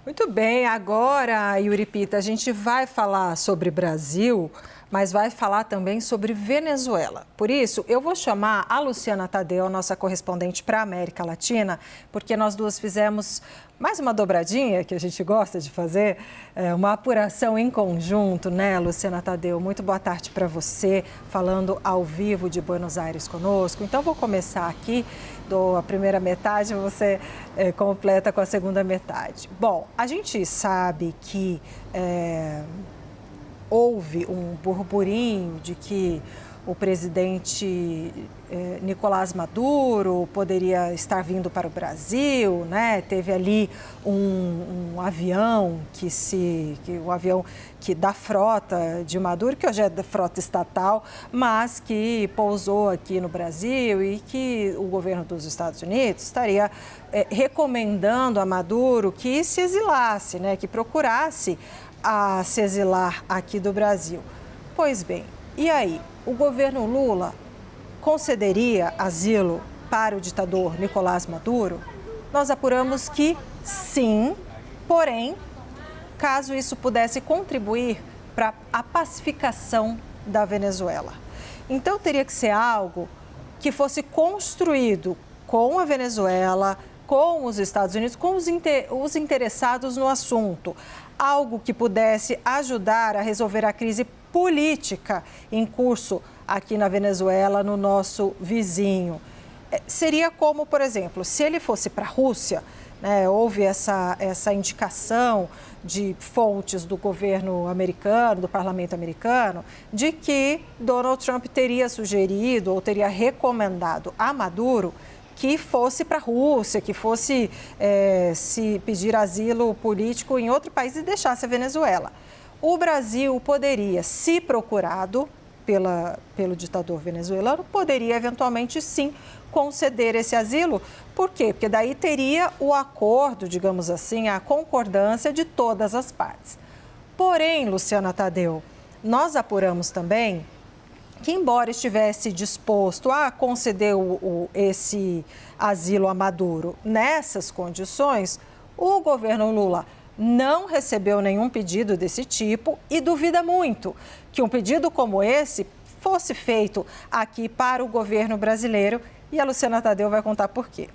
Muito bem, agora, Yuripita, a gente vai falar sobre Brasil, mas vai falar também sobre Venezuela. Por isso, eu vou chamar a Luciana Tadeu, nossa correspondente para a América Latina, porque nós duas fizemos mais uma dobradinha, que a gente gosta de fazer, uma apuração em conjunto, né, Luciana Tadeu? Muito boa tarde para você, falando ao vivo de Buenos Aires conosco. Então, vou começar aqui, dou a primeira metade, você completa com a segunda metade. Bom, a gente sabe que houve um burburinho de que o presidente Nicolás Maduro poderia estar vindo para o Brasil, né? Teve ali um avião da frota de Maduro, que hoje é da frota estatal, mas que pousou aqui no Brasil e que o governo dos Estados Unidos estaria recomendando a Maduro que se exilasse, né? Que procurasse a se exilar aqui do Brasil. Pois bem, e aí? O governo Lula concederia asilo para o ditador Nicolás Maduro? Nós apuramos que sim, porém, caso isso pudesse contribuir para a pacificação da Venezuela. Então, teria que ser algo que fosse construído com a Venezuela, com os Estados Unidos, com os interessados no assunto. Algo que pudesse ajudar a resolver a crise política em curso aqui na Venezuela, no nosso vizinho. Seria como, por exemplo, se ele fosse para a Rússia, né, houve essa indicação de fontes do governo americano, do parlamento americano, de que Donald Trump teria sugerido ou teria recomendado a Maduro que fosse para a Rússia, que fosse se pedir asilo político em outro país e deixasse a Venezuela. O Brasil poderia, se procurado pelo ditador venezuelano, poderia eventualmente sim conceder esse asilo. Por quê? Porque daí teria o acordo, digamos assim, a concordância de todas as partes. Porém, Luciana Tadeu, nós apuramos também que, embora estivesse disposto a conceder esse asilo a Maduro nessas condições, o governo Lula não recebeu nenhum pedido desse tipo e duvida muito que um pedido como esse fosse feito aqui para o governo brasileiro. E a Luciana Tadeu vai contar por quê.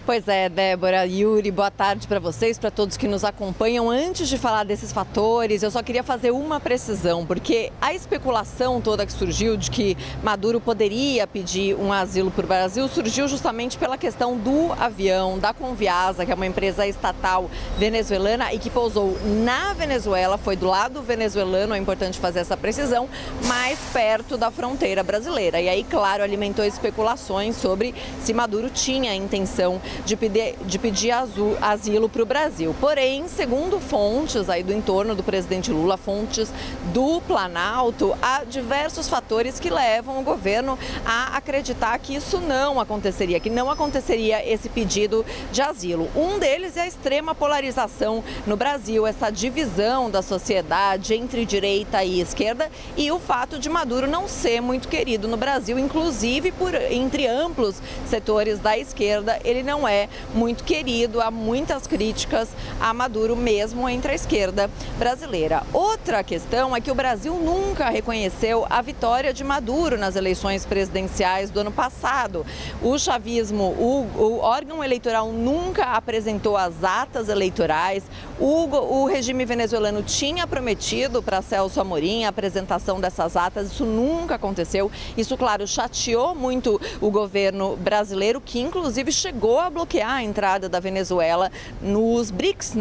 Pois é, Débora, Yuri, boa tarde para vocês, para todos que nos acompanham. Antes de falar desses fatores, eu só queria fazer uma precisão, porque a especulação toda que surgiu de que Maduro poderia pedir um asilo para o Brasil surgiu justamente pela questão do avião da Conviasa, que é uma empresa estatal venezuelana e que pousou na Venezuela, foi do lado venezuelano, é importante fazer essa precisão, mais perto da fronteira brasileira. E aí, claro, alimentou especulações sobre se Maduro tinha a intenção de pedir asilo para o Brasil. Porém, segundo fontes aí do entorno do presidente Lula, fontes do Planalto, há diversos fatores que levam o governo a acreditar que isso não aconteceria, que não aconteceria esse pedido de asilo. Um deles é a extrema polarização no Brasil, essa divisão da sociedade entre direita e esquerda e o fato de Maduro não ser muito querido no Brasil, inclusive entre amplos setores da esquerda, ele não é muito querido, há muitas críticas a Maduro mesmo entre a esquerda brasileira. Outra questão é que o Brasil nunca reconheceu a vitória de Maduro nas eleições presidenciais do ano passado. O chavismo, o órgão eleitoral nunca apresentou as atas eleitorais, o regime venezuelano tinha prometido para Celso Amorim a apresentação dessas atas, isso nunca aconteceu. Isso, claro, chateou muito o governo brasileiro, que inclusive chegou a bloquear a entrada da Venezuela nos BRICS,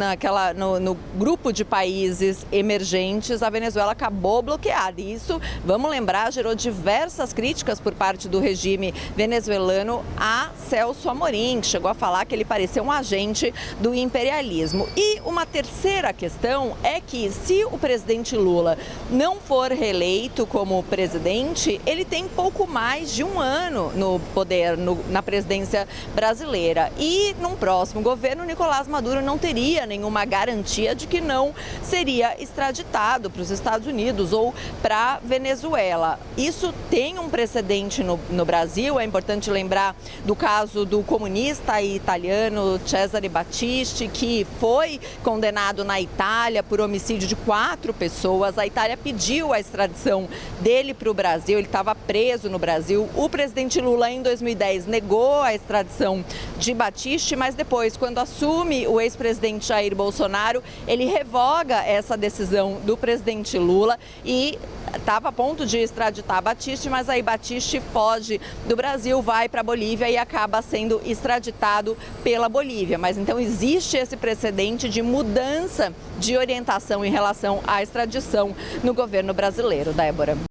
no grupo de países emergentes. A Venezuela acabou bloqueada e isso, vamos lembrar, gerou diversas críticas por parte do regime venezuelano a Celso Amorim, que chegou a falar que ele parecia um agente do imperialismo. E uma terceira questão é que, se o presidente Lula não for reeleito como presidente, ele tem pouco mais de um ano no poder, na presidência brasileira. Débora. E num próximo governo, Nicolás Maduro não teria nenhuma garantia de que não seria extraditado para os Estados Unidos ou para Venezuela. Isso tem um precedente no Brasil. É importante lembrar do caso do comunista italiano Cesare Battisti, que foi condenado na Itália por homicídio de 4 pessoas. A Itália pediu a extradição dele para o Brasil, ele estava preso no Brasil. O presidente Lula, em 2010, negou a extradição de Battisti, mas depois, quando assume o ex-presidente Jair Bolsonaro, ele revoga essa decisão do presidente Lula e estava a ponto de extraditar Battisti, mas aí Battisti foge do Brasil, vai para a Bolívia e acaba sendo extraditado pela Bolívia. Mas então existe esse precedente de mudança de orientação em relação à extradição no governo brasileiro, Débora.